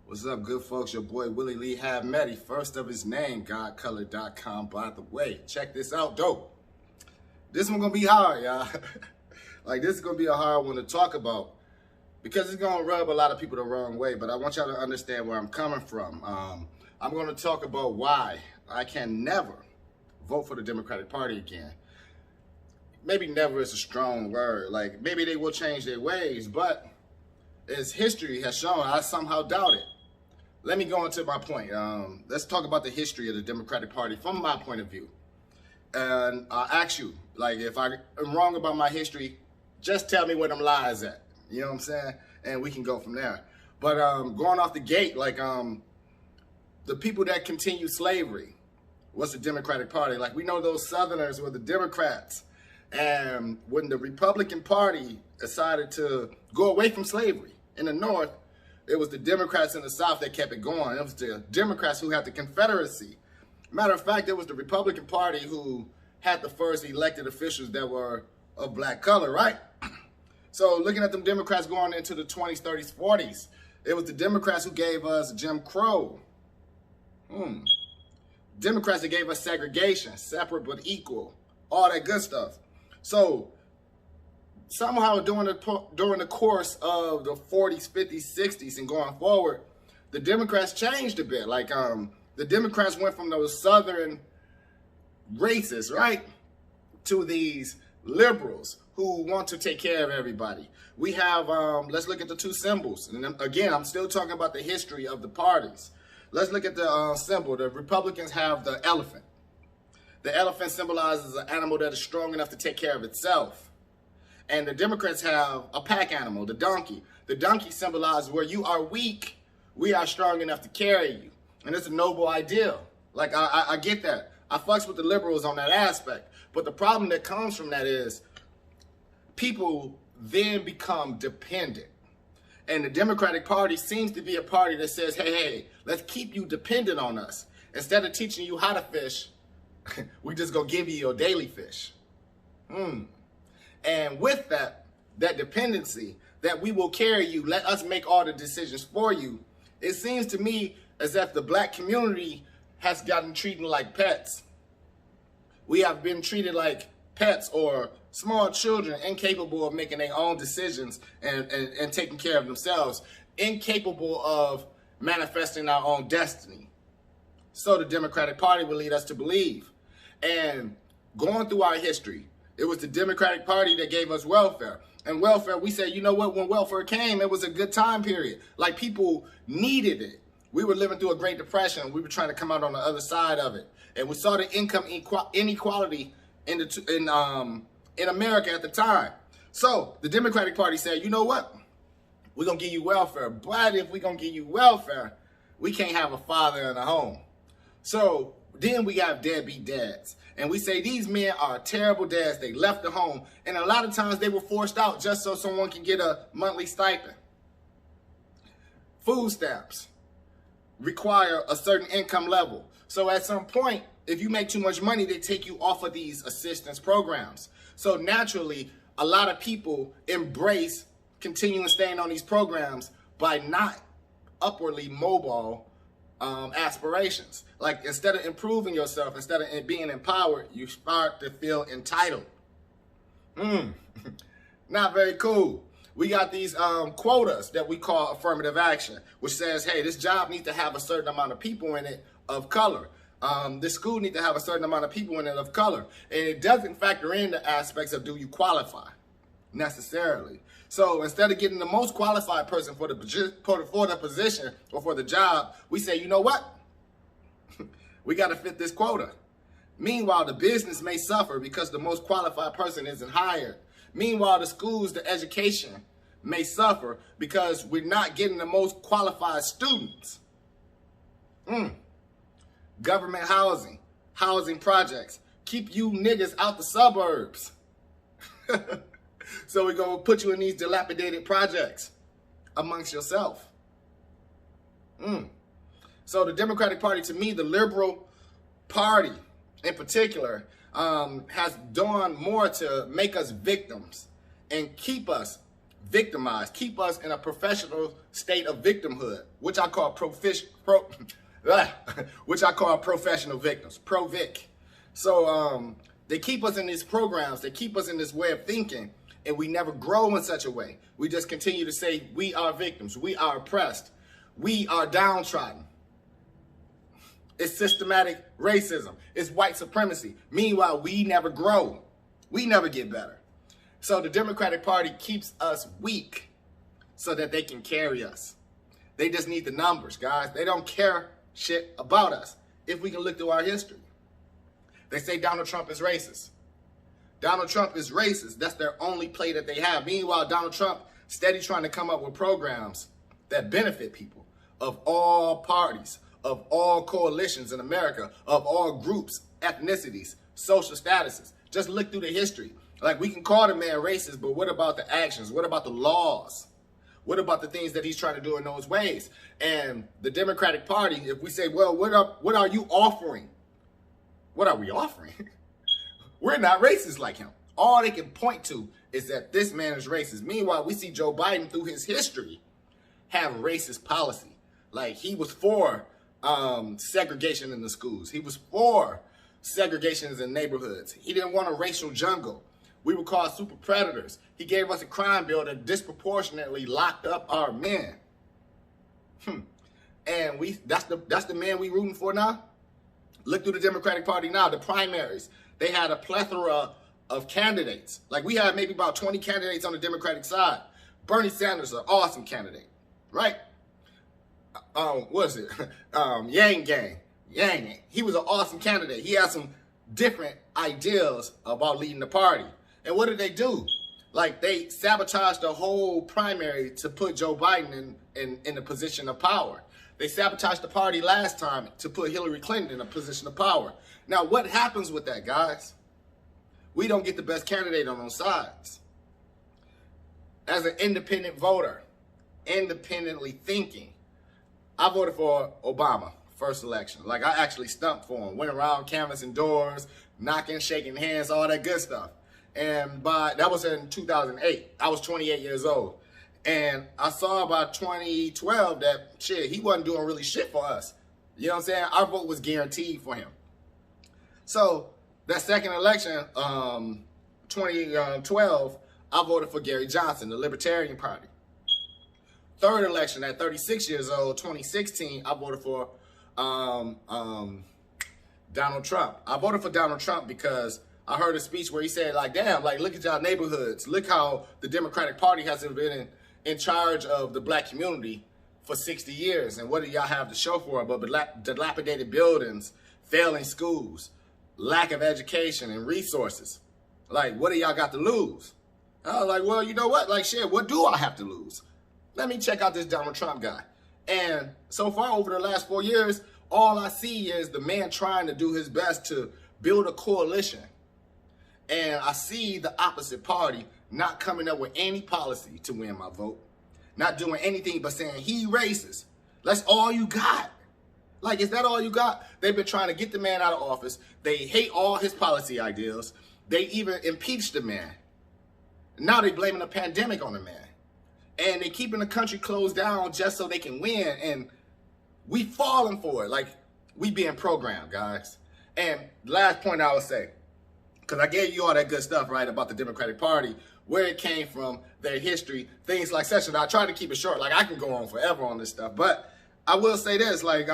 What's up, good folks? Your boy Willie Lee Havmeti, first of his name, GodColor.com. By the way, check this out, dope. This one gonna be hard, y'all. Like, this is gonna be a hard one to talk about because it's gonna rub a lot of people the wrong way. But I want y'all to understand where I'm coming from. I'm gonna talk about why I can never vote for the Democratic Party again. Maybe never is a strong word. Like, maybe they will change their ways, but as history has shown, I somehow doubt it. Let me go into my point. Let's talk about the history of the Democratic Party from my point of view. And I'll ask you, like, if I am wrong about my history, just tell me where them lies at. You know what I'm saying? And we can go from there. But going off the gate, like, the people that continue slavery was the Democratic Party. Like, we know those Southerners were the Democrats. And when the Republican Party decided to go away from slavery in the North, it was the Democrats in the South that kept it going. It was the Democrats who had the Confederacy. Matter of fact, it was the Republican Party who had the first elected officials that were of black color, right? So looking at them Democrats going into the 20s, 30s, 40s, it was the Democrats who gave us Jim Crow. Democrats that gave us segregation, separate but equal, all that good stuff. So somehow during the course of the 40s, 50s, 60s, and going forward, the Democrats changed a bit. Like, the Democrats went from those Southern racists, right, to these liberals who want to take care of everybody. We have, let's look at the two symbols. And again, I'm still talking about the history of the parties. Let's look at the symbol. The Republicans have the elephant. The elephant symbolizes an animal that is strong enough to take care of itself. And the Democrats have a pack animal, the donkey. The donkey symbolizes where you are weak, we are strong enough to carry you. And it's a noble ideal. Like, I get that. I fucks with the liberals on that aspect. But the problem that comes from that is people then become dependent. And the Democratic Party seems to be a party that says, hey, let's keep you dependent on us. Instead of teaching you how to fish, we just gonna give you your daily fish. And with that dependency, that we will carry you, let us make all the decisions for you, it seems to me as if the black community has gotten treated like pets. We have been treated like pets or small children, incapable of making their own decisions and taking care of themselves, incapable of manifesting our own destiny. So the Democratic Party will lead us to believe. And going through our history, it was the Democratic Party that gave us welfare. And welfare, we said, you know what, when welfare came, it was a good time period. Like, people needed it. We were living through a Great Depression. We were trying to come out on the other side of it. And we saw the income inequality in America at the time. So the Democratic Party said, you know what, we're going to give you welfare. But if we're going to give you welfare, we can't have a father in a home. So then we got deadbeat dads. And we say these men are terrible dads. They left the home. And a lot of times they were forced out just so someone can get a monthly stipend. Food stamps require a certain income level. So at some point, if you make too much money, they take you off of these assistance programs. So naturally, a lot of people embrace continuing staying on these programs by not upwardly mobile aspirations. Like, instead of improving yourself, instead of being empowered, you start to feel entitled. Not very cool. We got these quotas that we call affirmative action, which says, hey, this job needs to have a certain amount of people in it of color. This school needs to have a certain amount of people in it of color. And it doesn't factor in the aspects of do you qualify necessarily. So instead of getting the most qualified person for the position or for the job, we say, you know what? We got to fit this quota. Meanwhile, the business may suffer because the most qualified person isn't hired. Meanwhile, the schools, the education may suffer because we're not getting the most qualified students. Government housing projects keep you niggas out the suburbs. So we're going to put you in these dilapidated projects amongst yourself. So the Democratic Party, to me, the liberal party in particular, has done more to make us victims and keep us victimized, keep us in a professional state of victimhood, which I call which I call professional victims, pro-vic. So they keep us in these programs, they keep us in this way of thinking, and we never grow in such a way. We just continue to say we are victims, we are oppressed, we are downtrodden. It's systematic racism, it's white supremacy. Meanwhile, we never grow, we never get better. So the Democratic Party keeps us weak so that they can carry us. They just need the numbers, guys. They don't care shit about us. If we can look through our history. They say Donald Trump is racist. Donald Trump is racist. That's their only play that they have. Meanwhile, Donald Trump steady trying to come up with programs that benefit people of all parties, of all coalitions in America, of all groups, ethnicities, social statuses. Just look through the history. Like, we can call the man racist, but what about the actions? What about the laws? What about the things that he's trying to do in those ways? And the Democratic Party, if we say, well, what are you offering? What are we offering? We're not racist like him. All they can point to is that this man is racist. Meanwhile, we see Joe Biden through his history have racist policy. Like, he was for segregation in the schools. He was for segregations in neighborhoods. He didn't want a racial jungle. We were called super predators. He gave us a crime bill that disproportionately locked up our men. And that's the man we rooting for now. Look through the Democratic Party now, the primaries. They had a plethora of candidates. Like, we had maybe about 20 candidates on the Democratic side. Bernie Sanders, an awesome candidate, right? What is it? Yang Gang. Yang. He was an awesome candidate. He had some different ideals about leading the party. And what did they do? Like, they sabotaged the whole primary to put Joe Biden in a position of power. They sabotaged the party last time to put Hillary Clinton in a position of power. Now, what happens with that, guys? We don't get the best candidate on those sides. As an independent voter, independently thinking, I voted for Obama first election. Like, I actually stumped for him. Went around canvassing doors, knocking, shaking hands, all that good stuff. And that was in 2008. I was 28 years old. And I saw about 2012 that, shit, he wasn't doing really shit for us. You know what I'm saying? Our vote was guaranteed for him. So that second election, 2012, I voted for Gary Johnson, the Libertarian Party. Third election, at 36 years old, 2016, I voted for Donald Trump. I voted for Donald Trump because I heard a speech where he said, like, damn, like, look at y'all neighborhoods. Look how the Democratic Party hasn't been in charge of the black community for 60 years. And what do y'all have to show for it? But dilapidated buildings, failing schools, lack of education and resources. Like, what do y'all got to lose? I was like, well, you know what? Like, shit, what do I have to lose? Let me check out this Donald Trump guy. And so far over the last 4 years, all I see is the man trying to do his best to build a coalition. And I see the opposite party not coming up with any policy to win my vote. Not doing anything but saying he racist. That's all you got. Like, is that all you got? They've been trying to get the man out of office. They hate all his policy ideals. They even impeached the man. Now they blaming the pandemic on the man. And they keeping the country closed down just so they can win. And we falling for it. Like, we being programmed, guys. And last point I would say, because I gave you all that good stuff, right, about the Democratic Party, where it came from, their history, things like such. And I try to keep it short. Like, I can go on forever on this stuff. But I will say this, like,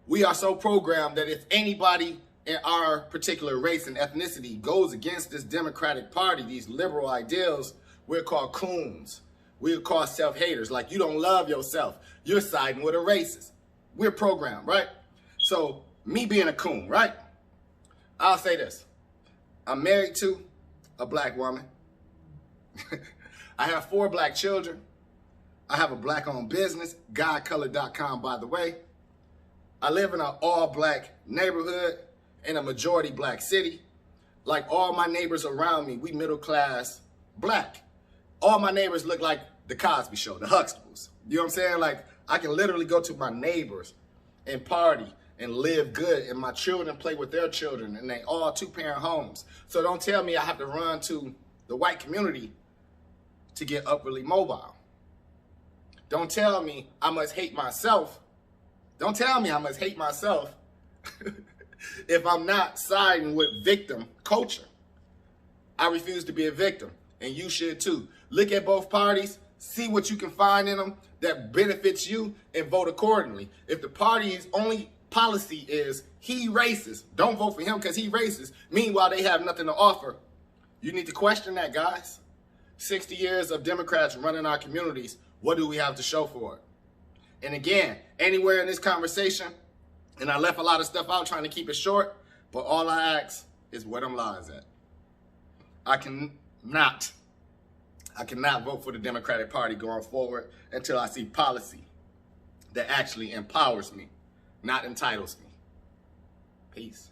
we are so programmed that if anybody in our particular race and ethnicity goes against this Democratic Party, these liberal ideals, we're called coons. We're called self-haters. Like, you don't love yourself. You're siding with a racist. We're programmed, right? So, me being a coon, right? I'll say this. I'm married to a black woman. I have 4 black children. I have a black-owned business, GodColor.com, by the way. I live in an all-black neighborhood in a majority black city. Like, all my neighbors around me, we middle-class black. All my neighbors look like the Cosby Show, the Huxtables. You know what I'm saying? Like, I can literally go to my neighbors and party and live good, and my children play with their children, and they all 2-parent homes. So don't tell me I have to run to the white community to get upwardly mobile. Don't tell me I must hate myself. Don't tell me I must hate myself if I'm not siding with victim culture. I refuse to be a victim, and you should too. Look at both parties, see what you can find in them that benefits you, and vote accordingly. If the party's only policy is he racist, don't vote for him because he racist. Meanwhile, they have nothing to offer. You need to question that, guys. 60 years of Democrats running our communities. What do we have to show for it? And again, anywhere in this conversation, and I left a lot of stuff out trying to keep it short, but all I ask is where them lies at. I cannot vote for the Democratic Party going forward until I see policy that actually empowers me, not entitles me. Peace.